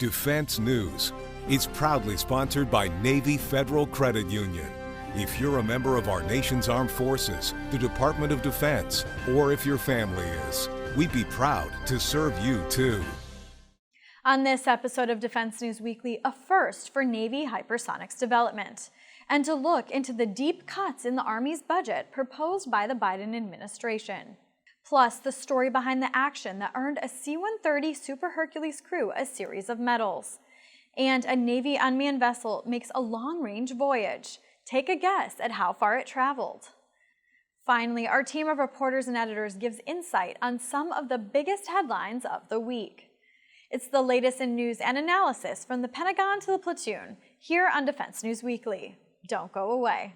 Defense News is proudly sponsored by Navy Federal Credit Union. If you're a member of our nation's armed forces, the Department of Defense, or if your family is, we'd be proud to serve you too. On this episode of Defense News Weekly, a first for Navy hypersonics development, and to look into the deep cuts in the Army's budget proposed by the Biden administration. Plus, the story behind the action that earned a C-130 Super Hercules crew a series of medals. And a Navy unmanned vessel makes a long-range voyage. Take a guess at how far it traveled. Finally, our team of reporters and editors gives insight on some of the biggest headlines of the week. It's the latest in news and analysis from the Pentagon to the platoon, here on Defense News Weekly. Don't go away.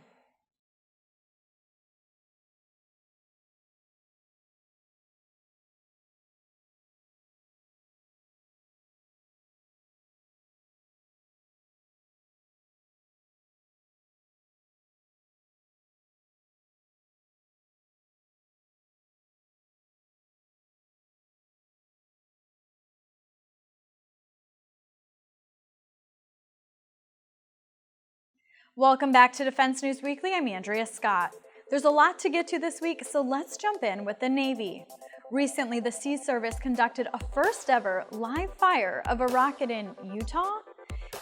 Welcome back to Defense News Weekly. I'm Andrea Scott. There's a lot to get to this week, so let's jump in with the Navy. Recently, the Sea Service conducted a first ever live fire of a rocket in Utah.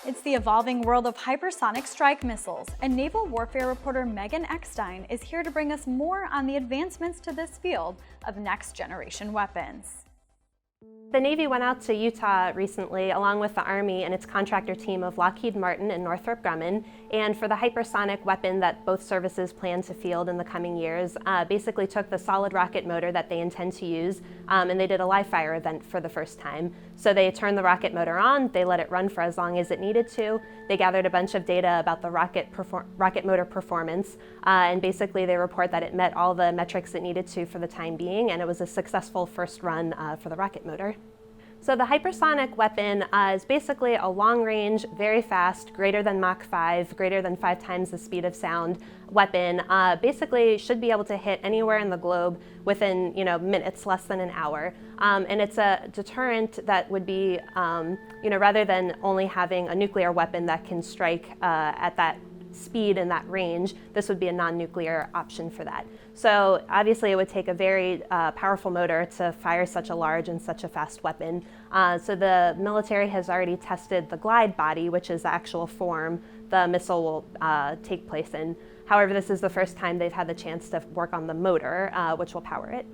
It's the evolving world of hypersonic strike missiles, and naval warfare reporter Megan Eckstein is here to bring us more on the advancements to this field of next generation weapons. The Navy went out to Utah recently along with the Army and its contractor team of Lockheed Martin and Northrop Grumman, and for the hypersonic weapon that both services plan to field in the coming years, basically took the solid rocket motor that they intend to use, and they did a live fire event for the first time. So they turned the rocket motor on, they let it run for as long as it needed to, they gathered a bunch of data about the rocket motor performance, and basically they report that it met all the metrics it needed to for the time being, and it was a successful first run for the rocket motor. So the hypersonic weapon is basically a long-range, very fast, greater than Mach 5, greater than 5 times the speed of sound weapon. Basically should be able to hit anywhere in the globe within minutes, less than an hour. And it's a deterrent that would be, rather than only having a nuclear weapon that can strike at that speed and that range, this would be a non-nuclear option for that. So obviously it would take a very powerful motor to fire such a large and such a fast weapon. So the military has already tested the glide body, which is the actual form the missile will take place in. However, this is the first time they've had the chance to work on the motor, which will power it.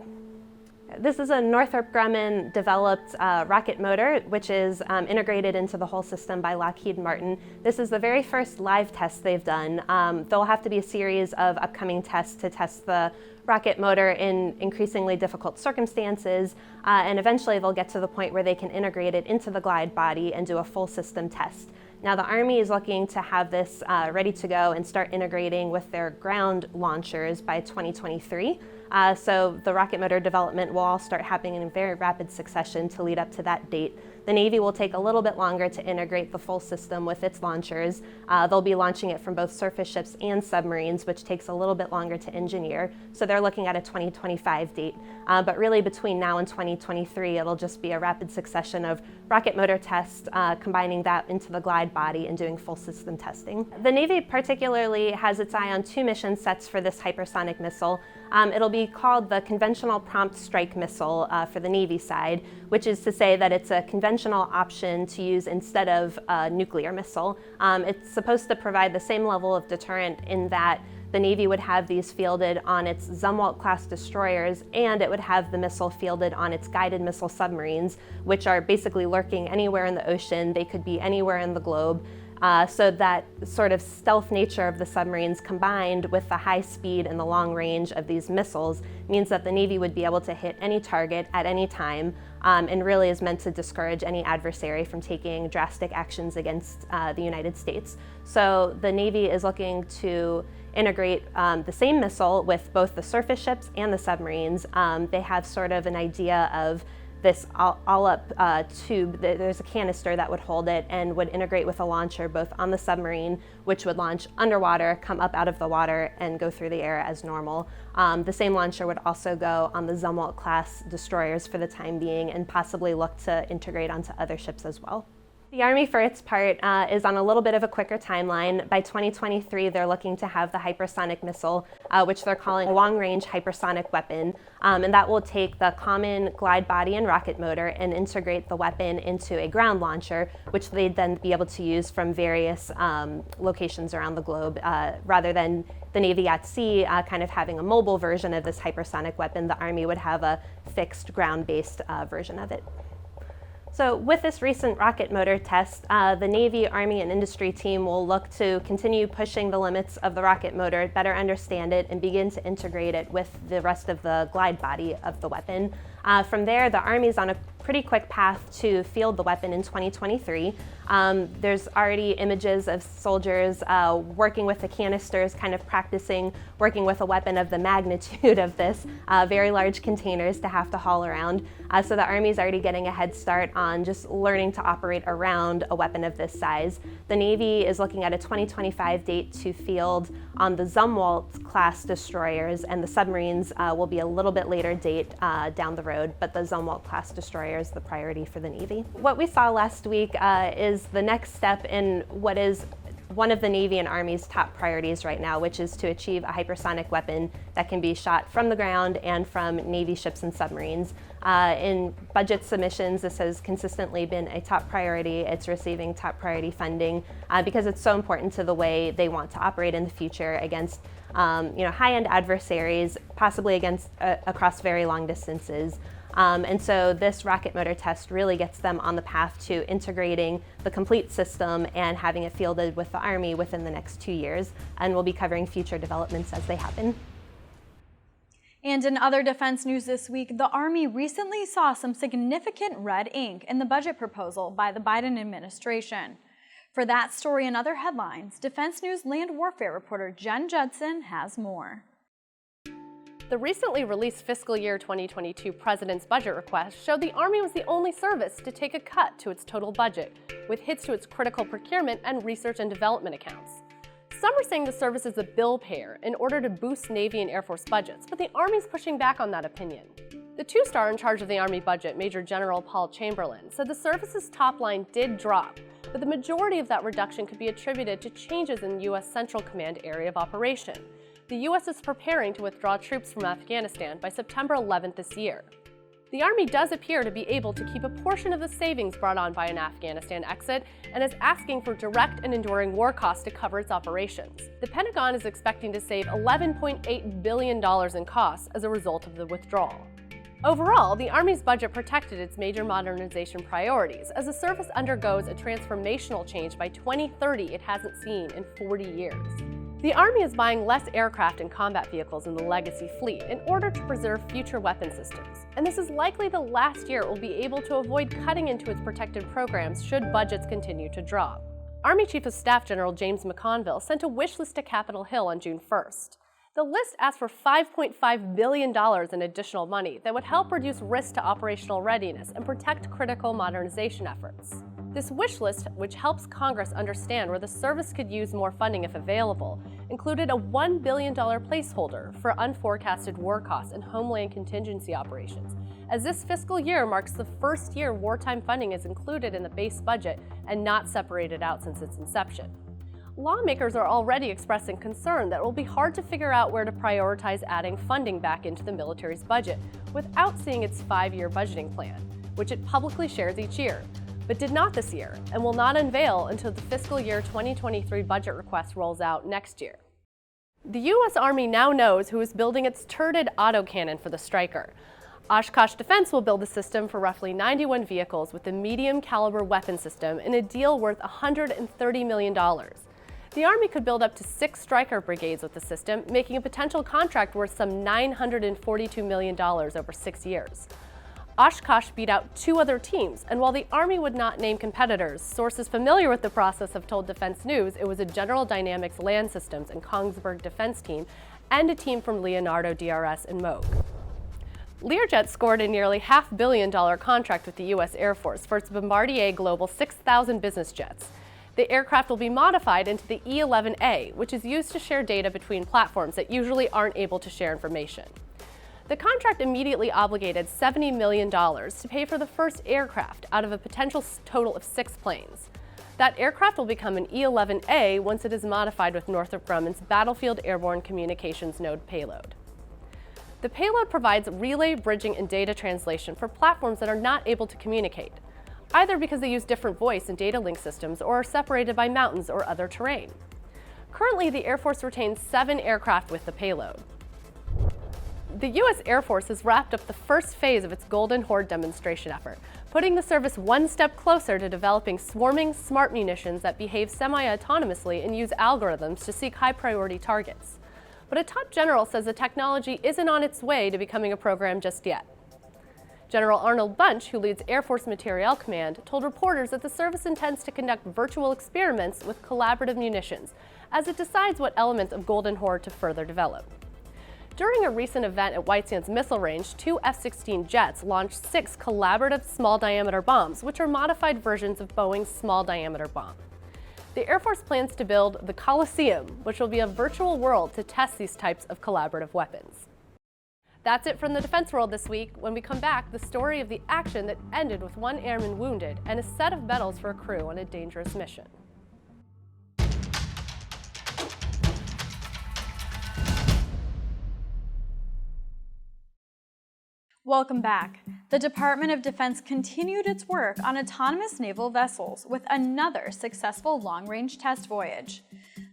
This is a Northrop Grumman developed rocket motor, which is integrated into the whole system by Lockheed Martin. This is the very first live test they've done. There'll have to be a series of upcoming tests to test the rocket motor in increasingly difficult circumstances, and eventually they'll get to the point where they can integrate it into the glide body and do a full system test. Now the Army is looking to have this ready to go and start integrating with their ground launchers by 2023. So the rocket motor development will all start happening in very rapid succession to lead up to that date. The Navy will take a little bit longer to integrate the full system with its launchers. They'll be launching it from both surface ships and submarines, which takes a little bit longer to engineer. So they're looking at a 2025 date. But really between now and 2023, it'll just be a rapid succession of rocket motor tests, combining that into the glide body and doing full system testing. The Navy particularly has its eye on 2 mission sets for this hypersonic missile. It'll be called the Conventional Prompt Strike Missile for the Navy side, which is to say that it's a conventional option to use instead of a nuclear missile. It's supposed to provide the same level of deterrent in that the Navy would have these fielded on its Zumwalt-class destroyers, and it would have the missile fielded on its guided missile submarines, which are basically lurking anywhere in the ocean. They could be anywhere in the globe. So that sort of stealth nature of the submarines combined with the high speed and the long range of these missiles means that the Navy would be able to hit any target at any time, and really is meant to discourage any adversary from taking drastic actions against the United States. So the Navy is looking to integrate the same missile with both the surface ships and the submarines. They have sort of an idea of this all-up tube. There's a canister that would hold it and would integrate with a launcher both on the submarine, which would launch underwater, come up out of the water, and go through the air as normal. The same launcher would also go on the Zumwalt-class destroyers for the time being and possibly look to integrate onto other ships as well. The Army, for its part, is on a little bit of a quicker timeline. By 2023, they're looking to have the hypersonic missile, which they're calling a long-range hypersonic weapon, and that will take the common glide body and rocket motor and integrate the weapon into a ground launcher, which they'd then be able to use from various locations around the globe, rather than the Navy at sea kind of having a mobile version of this hypersonic weapon. The Army would have a fixed ground-based version of it. So with this recent rocket motor test, the Navy, Army, and industry team will look to continue pushing the limits of the rocket motor, better understand it, and begin to integrate it with the rest of the glide body of the weapon. From there, the Army's on a pretty quick path to field the weapon in 2023. There's already images of soldiers working with the canisters, kind of practicing working with a weapon of the magnitude of this, very large containers to have to haul around. So the Army's already getting a head start on just learning to operate around a weapon of this size. The Navy is looking at a 2025 date to field on the Zumwalt class destroyers, and the submarines will be a little bit later date down the road, but the Zumwalt class destroyer is the priority for the Navy. What we saw last week is the next step in what is one of the Navy and Army's top priorities right now, which is to achieve a hypersonic weapon that can be shot from the ground and from Navy ships and submarines. In budget submissions, this has consistently been a top priority. It's receiving top priority funding because it's so important to the way they want to operate in the future against high-end adversaries, possibly against across very long distances. And so this rocket motor test really gets them on the path to integrating the complete system and having it fielded with the Army within the next 2 years. And we'll be covering future developments as they happen. And in other defense news this week, the Army recently saw some significant red ink in the budget proposal by the Biden administration. For that story and other headlines, Defense News land warfare reporter Jen Judson has more. The recently released fiscal year 2022 President's budget request showed the Army was the only service to take a cut to its total budget, with hits to its critical procurement and research and development accounts. Some are saying the service is a bill payer in order to boost Navy and Air Force budgets, but the Army's pushing back on that opinion. The two-star in charge of the Army budget, Major General Paul Chamberlain, said the service's top line did drop, but the majority of that reduction could be attributed to changes in U.S. Central Command area of operation. The U.S. is preparing to withdraw troops from Afghanistan by September 11th this year. The Army does appear to be able to keep a portion of the savings brought on by an Afghanistan exit and is asking for direct and enduring war costs to cover its operations. The Pentagon is expecting to save $11.8 billion in costs as a result of the withdrawal. Overall, the Army's budget protected its major modernization priorities as the service undergoes a transformational change by 2030 it hasn't seen in 40 years. The Army is buying less aircraft and combat vehicles in the legacy fleet in order to preserve future weapon systems, and this is likely the last year it will be able to avoid cutting into its protected programs should budgets continue to drop. Army Chief of Staff General James McConville sent a wish list to Capitol Hill on June 1st. The list asked for $5.5 billion in additional money that would help reduce risk to operational readiness and protect critical modernization efforts. This wish list, which helps Congress understand where the service could use more funding if available, included a $1 billion placeholder for unforecasted war costs and homeland contingency operations, as this fiscal year marks the first year wartime funding is included in the base budget and not separated out since its inception. Lawmakers are already expressing concern that it will be hard to figure out where to prioritize adding funding back into the military's budget without seeing its 5-year budgeting plan, which it publicly shares each year, but did not this year and will not unveil until the fiscal year 2023 budget request rolls out next year. The U.S. Army now knows who is building its turreted autocannon for the Stryker. Oshkosh Defense will build the system for roughly 91 vehicles with a medium-caliber weapon system in a deal worth $130 million. The Army could build up to 6 Stryker brigades with the system, making a potential contract worth some $942 million over 6 years. Oshkosh beat out 2 other teams, and while the Army would not name competitors, sources familiar with the process have told Defense News it was a General Dynamics Land Systems and Kongsberg defense team and a team from Leonardo DRS and Moog. Learjet scored a nearly $500 million contract with the U.S. Air Force for its Bombardier Global 6000 business jets. The aircraft will be modified into the E-11A, which is used to share data between platforms that usually aren't able to share information. The contract immediately obligated $70 million to pay for the first aircraft out of a potential total of 6 planes. That aircraft will become an E-11A once it is modified with Northrop Grumman's Battlefield Airborne Communications Node payload. The payload provides relay, bridging, and data translation for platforms that are not able to communicate, either because they use different voice and data link systems or are separated by mountains or other terrain. Currently, the Air Force retains 7 aircraft with the payload. The U.S. Air Force has wrapped up the first phase of its Golden Horde demonstration effort, putting the service one step closer to developing swarming, smart munitions that behave semi-autonomously and use algorithms to seek high-priority targets. But a top general says the technology isn't on its way to becoming a program just yet. General Arnold Bunch, who leads Air Force Materiel Command, told reporters that the service intends to conduct virtual experiments with collaborative munitions as it decides what elements of Golden Horde to further develop. During a recent event at White Sands Missile Range, 2 F-16 jets launched 6 collaborative small-diameter bombs, which are modified versions of Boeing's small-diameter bomb. The Air Force plans to build the Coliseum, which will be a virtual world to test these types of collaborative weapons. That's it from the defense world this week. When we come back, the story of the action that ended with 1 airman wounded and a set of medals for a crew on a dangerous mission. Welcome back. The Department of Defense continued its work on autonomous naval vessels with another successful long-range test voyage.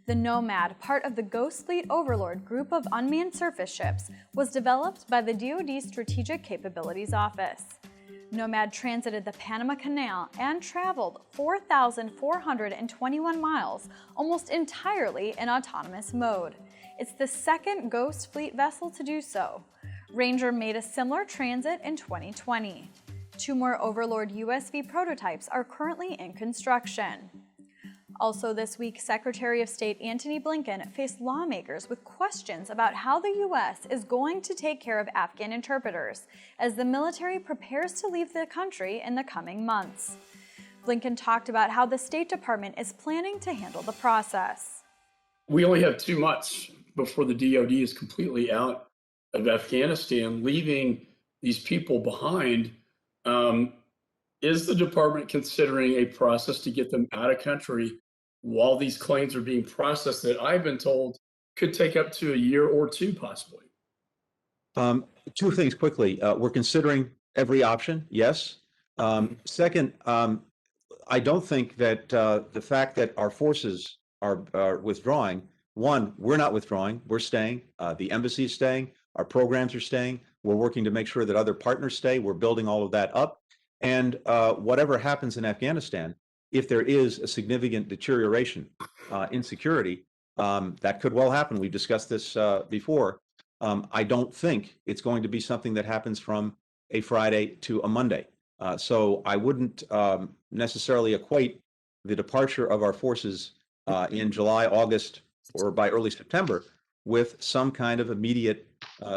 The Nomad, part of the Ghost Fleet Overlord group of unmanned surface ships, was developed by the DoD Strategic Capabilities Office. Nomad transited the Panama Canal and traveled 4,421 miles, almost entirely in autonomous mode. It's the second Ghost Fleet vessel to do so. Ranger made a similar transit in 2020. 2 more Overlord USV prototypes are currently in construction. Also this week, Secretary of State Antony Blinken faced lawmakers with questions about how the U.S. is going to take care of Afghan interpreters as the military prepares to leave the country in the coming months. Blinken talked about how the State Department is planning to handle the process. We only have 2 months before the DoD is completely out of Afghanistan, leaving these people behind. Is the department considering a process to get them out of country while these claims are being processed that I've been told could take up to a year or 2 possibly? 2 things quickly. We're considering every option, yes. Second, I don't think that the fact that our forces are withdrawing, one, we're not withdrawing, we're staying, the embassy is staying, our programs are staying, we're working to make sure that other partners stay, we're building all of that up. And whatever happens in Afghanistan, if there is a significant deterioration in security, that could well happen. We've discussed this before. I don't think it's going to be something that happens from a Friday to a Monday. So I wouldn't necessarily equate the departure of our forces in July, August, or by early September with some kind of immediate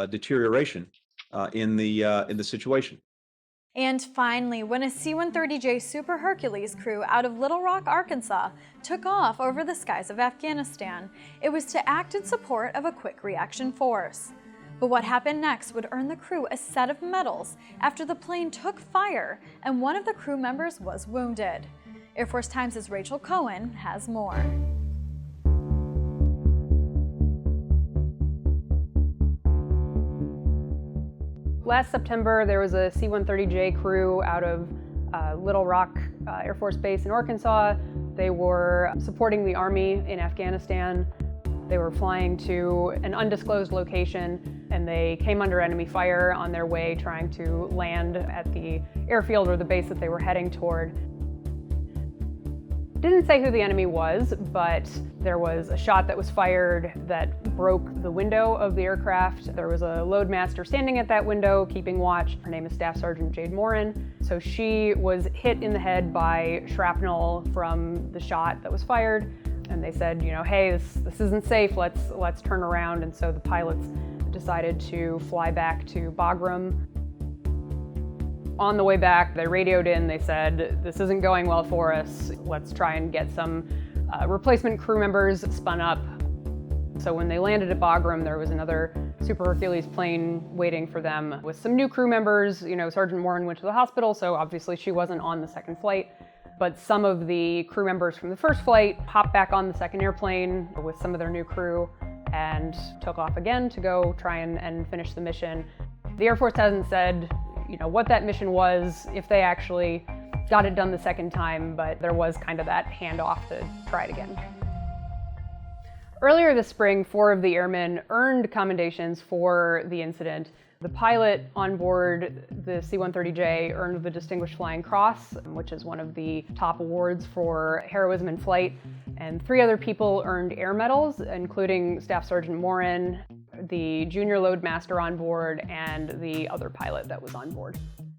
deterioration in the situation. And finally, when a C-130J Super Hercules crew out of Little Rock, Arkansas, took off over the skies of Afghanistan, it was to act in support of a quick reaction force. But what happened next would earn the crew a set of medals after the plane took fire and one of the crew members was wounded. Air Force Times' Rachel Cohen has more. Last September, there was a C-130J crew out of Little Rock Air Force Base in Arkansas. They were supporting the Army in Afghanistan. They were flying to an undisclosed location, and they came under enemy fire on their way trying to land at the airfield or the base that they were heading toward. Didn't say who the enemy was, but there was a shot that was fired that broke the window of the aircraft. There was a loadmaster standing at that window keeping watch. Her name is Staff Sergeant Jade Morin. So she was hit in the head by shrapnel from the shot that was fired. And they said, you know, hey, this isn't safe, let's turn around. And so the pilots decided to fly back to Bagram. On the way back, they radioed in, they said, this isn't going well for us. Let's try and get some replacement crew members spun up. So when they landed at Bagram, there was another Super Hercules plane waiting for them with some new crew members. You know, Sergeant Morin went to the hospital, so obviously she wasn't on the second flight. But some of the crew members from the first flight hopped back on the second airplane with some of their new crew and took off again to go try and finish the mission. The Air Force hasn't said, you know, what that mission was, if they actually got it done the second time, but there was kind of that handoff to try it again. Earlier this spring, 4 of the airmen earned commendations for the incident. The pilot on board the C-130J earned the Distinguished Flying Cross, which is one of the top awards for heroism in flight, and 3 other people earned air medals, including Staff Sergeant Morin, the junior loadmaster on board, and the other pilot that was on board.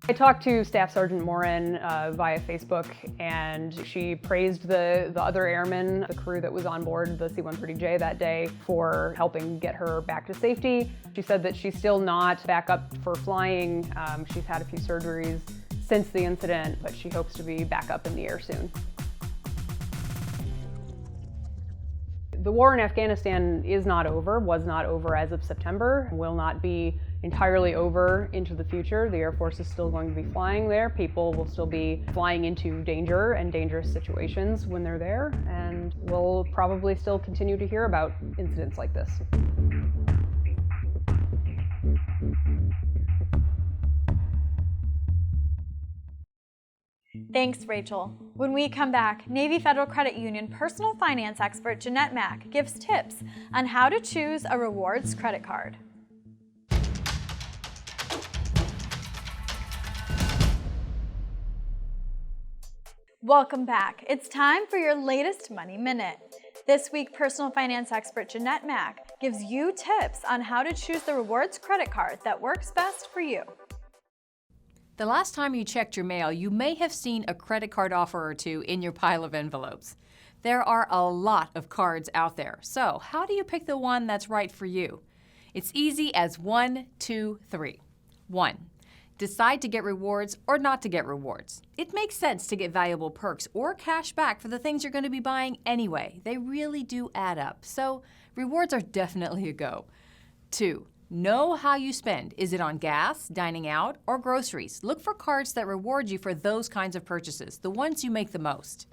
I talked to Staff Sergeant Morin via Facebook, and she praised the other airmen, the crew that was on board the C-130J that day, for helping get her back to safety. She said that she's still not back up for flying. She's had a few surgeries since the incident, but she hopes to be back up in the air soon. The war in Afghanistan is not over, was not over as of September, will not be entirely over into the future. The Air Force is still going to be flying there. People will still be flying into danger and dangerous situations when they're there, and we'll probably still continue to hear about incidents like this. Thanks, Rachel. When we come back, Navy Federal Credit Union personal finance expert Jeanette Mack gives tips on how to choose a rewards credit card. Welcome back. It's time for your latest Money Minute. This week, personal finance expert Jeanette Mack gives you tips on how to choose the rewards credit card that works best for you. The last time you checked your mail, you may have seen a credit card offer or two in your pile of envelopes. There are a lot of cards out there, so how do you pick the one that's right for you? It's easy as 1, 2, 3. 1. Decide to get rewards or not to get rewards. It makes sense to get valuable perks or cash back for the things you're going to be buying anyway. They really do add up, so rewards are definitely a go. 2. Know how you spend. Is it on gas, dining out, or groceries? Look for cards that reward you for those kinds of purchases, the ones you make the most.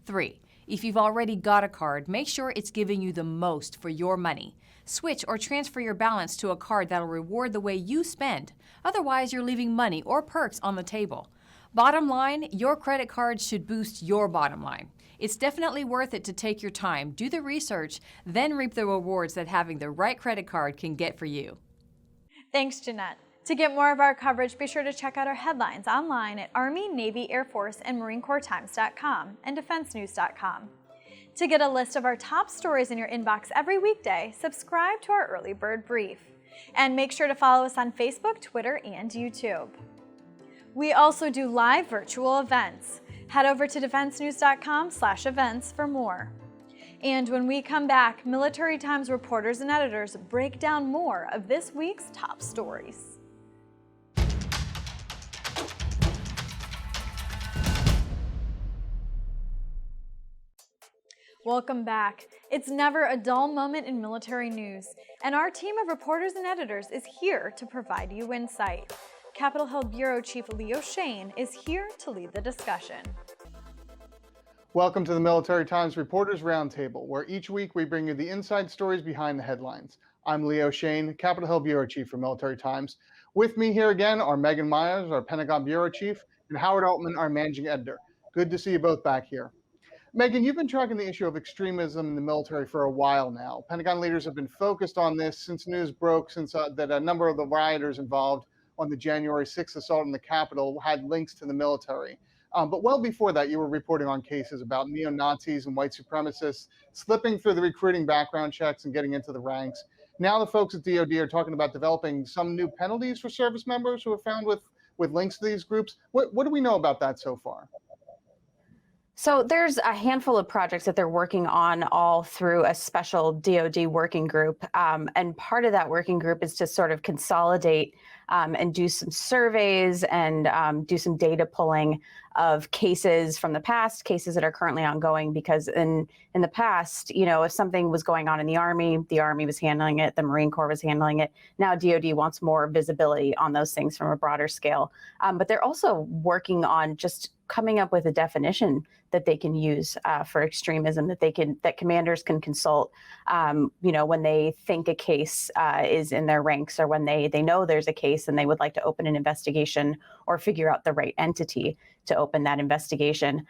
3. If you've already got a card, make sure it's giving you the most for your money. Switch or transfer your balance to a card that'll reward the way you spend. Otherwise, you're leaving money or perks on the table. Bottom line, your credit card should boost your bottom line. It's definitely worth it to take your time, do the research, then reap the rewards that having the right credit card can get for you. Thanks, Jeanette. To get more of our coverage, be sure to check out our headlines online at Army, Navy, Air Force, and Marine Corps Times.com and DefenseNews.com. To get a list of our top stories in your inbox every weekday, subscribe to our Early Bird Brief. And make sure to follow us on Facebook, Twitter, and YouTube. We also do live virtual events. Head over to DefenseNews.com/events for more. And when we come back, Military Times reporters and editors break down more of this week's top stories. Welcome back. It's never a dull moment in military news, and our team of reporters and editors is here to provide you insight. Capitol Hill Bureau Chief Leo Shane is here to lead the discussion. Welcome to the Military Times Reporters Roundtable, where each week we bring you the inside stories behind the headlines. I'm Leo Shane, Capitol Hill Bureau Chief for Military Times. With me here again are Megan Myers, our Pentagon Bureau Chief, and Howard Altman, our Managing Editor. Good to see you both back here. Megan, you've been tracking the issue of extremism in the military for a while now. Pentagon leaders have been focused on this since news broke that a number of the rioters involved on the January 6th assault on the Capitol had links to the military. But well before that, you were reporting on cases about neo-Nazis and white supremacists slipping through the recruiting background checks and getting into the ranks. Now the folks at DoD are talking about developing some new penalties for service members who are found with links to these groups. What do we know about that so far? So there's a handful of projects that they're working on all through a special DoD working group. And part of that working group is to sort of consolidate and do some surveys and do some data pulling of cases from the past, cases that are currently ongoing, because in the past, if something was going on in the Army was handling it, the Marine Corps was handling it. Now DoD wants more visibility on those things from a broader scale. But they're also working on just coming up with a definition that they can use for extremism, that commanders can consult, when they think a case is in their ranks, or when they know there's a case and they would like to open an investigation or figure out the right entity to open that investigation.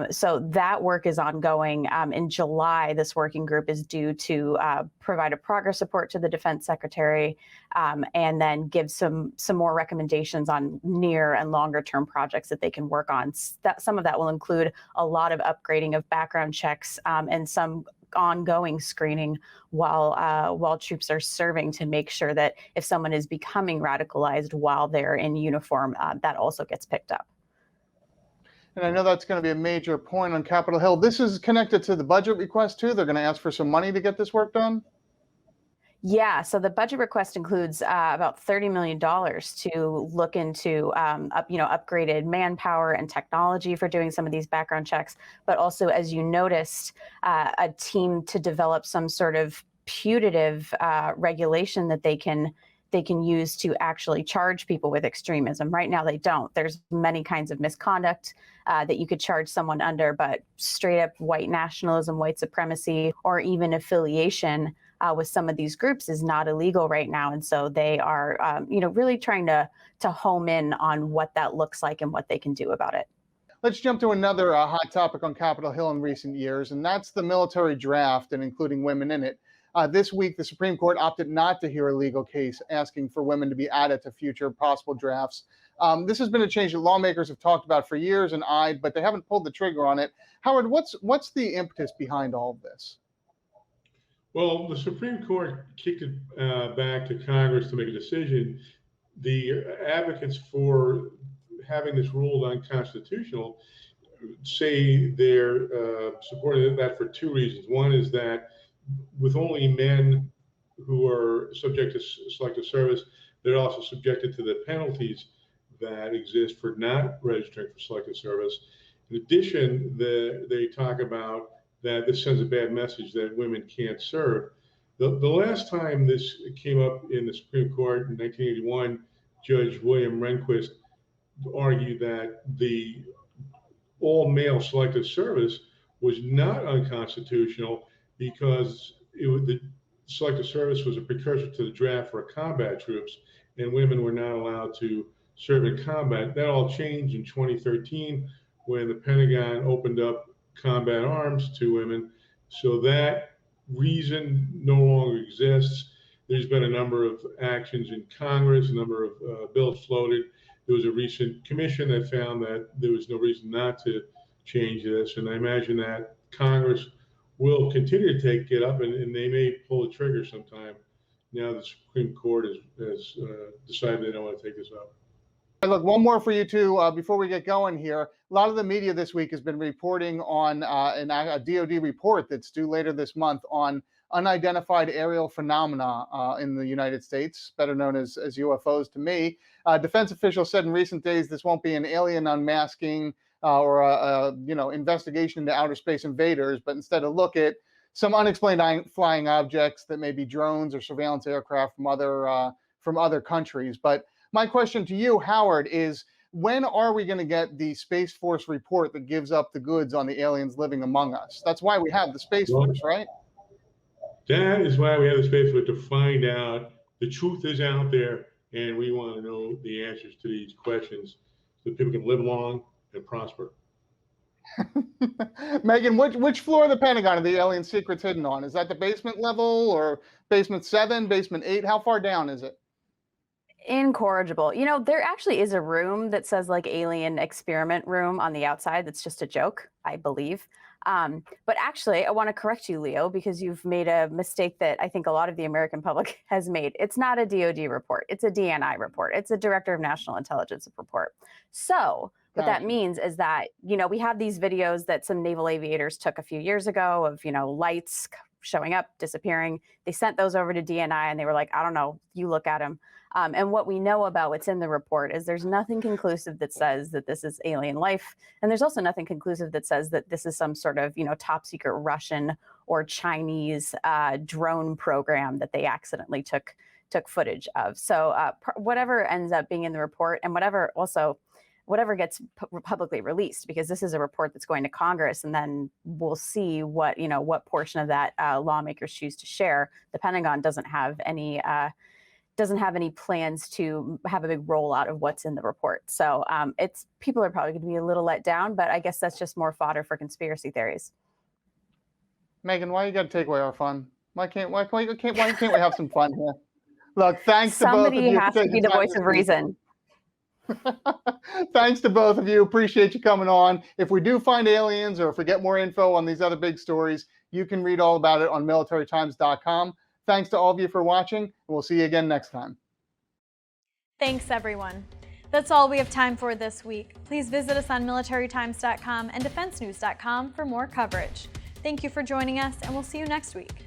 So that work is ongoing. In July, this working group is due to provide a progress report to the Defense Secretary, and then give some more recommendations on near and longer term projects that they can work on. Some of that will include a lot of upgrading of background checks and some ongoing screening while troops are serving, to make sure that if someone is becoming radicalized while they're in uniform, that also gets picked up. And I know that's going to be a major point on Capitol Hill. This is connected to the budget request too. They're going to ask for some money to get this work done. Yeah, so the budget request includes about $30 million to look into upgraded manpower and technology for doing some of these background checks, but also, as you noticed, a team to develop some sort of putative regulation that they can use to actually charge people with extremism. Right now they don't. There's many kinds of misconduct that you could charge someone under, but straight up white nationalism, white supremacy, or even affiliation with some of these groups is not illegal right now. And so they are, really trying to home in on what that looks like and what they can do about it. Let's jump to another hot topic on Capitol Hill in recent years, and that's the military draft and including women in it. This week, the Supreme Court opted not to hear a legal case asking for women to be added to future possible drafts. This has been a change that lawmakers have talked about for years and eyed, but they haven't pulled the trigger on it. Howard, what's the impetus behind all of this? Well, the Supreme Court kicked it back to Congress to make a decision. The advocates for having this ruled unconstitutional say they're supporting that for two reasons. One is that with only men who are subject to selective service, they're also subjected to the penalties that exist for not registering for selective service. In addition, they talk about that this sends a bad message that women can't serve. The last time this came up in the Supreme Court in 1981, Judge William Rehnquist argued that the all-male selective service was not unconstitutional because the selective service was a precursor to the draft for combat troops, and women were not allowed to serve in combat. That all changed in 2013 when the Pentagon opened up combat arms to women. So that reason no longer exists. There's been a number of actions in Congress, a number of bills floated. There was a recent commission that found that there was no reason not to change this. And I imagine that Congress will continue to get up and they may pull the trigger sometime. Now the Supreme Court has decided they don't want to take this up. Look, one more for you two before we get going here. A lot of the media this week has been reporting on a DoD report that's due later this month on unidentified aerial phenomena in the United States, better known as UFOs to me. Defense officials said in recent days this won't be an alien unmasking or a investigation into outer space invaders, but instead a look at some unexplained flying objects that may be drones or surveillance aircraft from other countries. But my question to you, Howard, is when are we going to get the Space Force report that gives up the goods on the aliens living among us? That's why we have the Space Force, right? That is why we have the Space Force, to find out the truth is out there, and we want to know the answers to these questions so people can live long and prosper. Megan, which floor of the Pentagon are the alien secrets hidden on? Is that the basement level or basement 7, basement 8? How far down is it? Incorrigible. There actually is a room that says like alien experiment room on the outside. That's just a joke, I believe. But actually, I want to correct you, Leo, because you've made a mistake that I think a lot of the American public has made. It's not a DoD report. It's a DNI report. It's a Director of National Intelligence report. So What that Gotcha. means is that, we have these videos that some naval aviators took a few years ago of, lights showing up, disappearing. They sent those over to DNI and they were like, I don't know, you look at them. And what we know about what's in the report is there's nothing conclusive that says that this is alien life. And there's also nothing conclusive that says that this is some sort of, top secret Russian or Chinese drone program that they accidentally took footage of. So whatever ends up being in the report and whatever gets publicly released, because this is a report that's going to Congress, and then we'll see what portion of that lawmakers choose to share. The Pentagon doesn't have any plans to have a big rollout of what's in the report. So people are probably going to be a little let down, but I guess that's just more fodder for conspiracy theories. Megan, why you got to take away our fun? Why can't we have some fun here? Look, thanks to both of you. Somebody has to be the voice of reason. Thanks to both of you. Appreciate you coming on. If we do find aliens or if we get more info on these other big stories, you can read all about it on militarytimes.com. Thanks to all of you for watching, and we'll see you again next time. Thanks, everyone. That's all we have time for this week. Please visit us on militarytimes.com and defensenews.com for more coverage. Thank you for joining us, and we'll see you next week.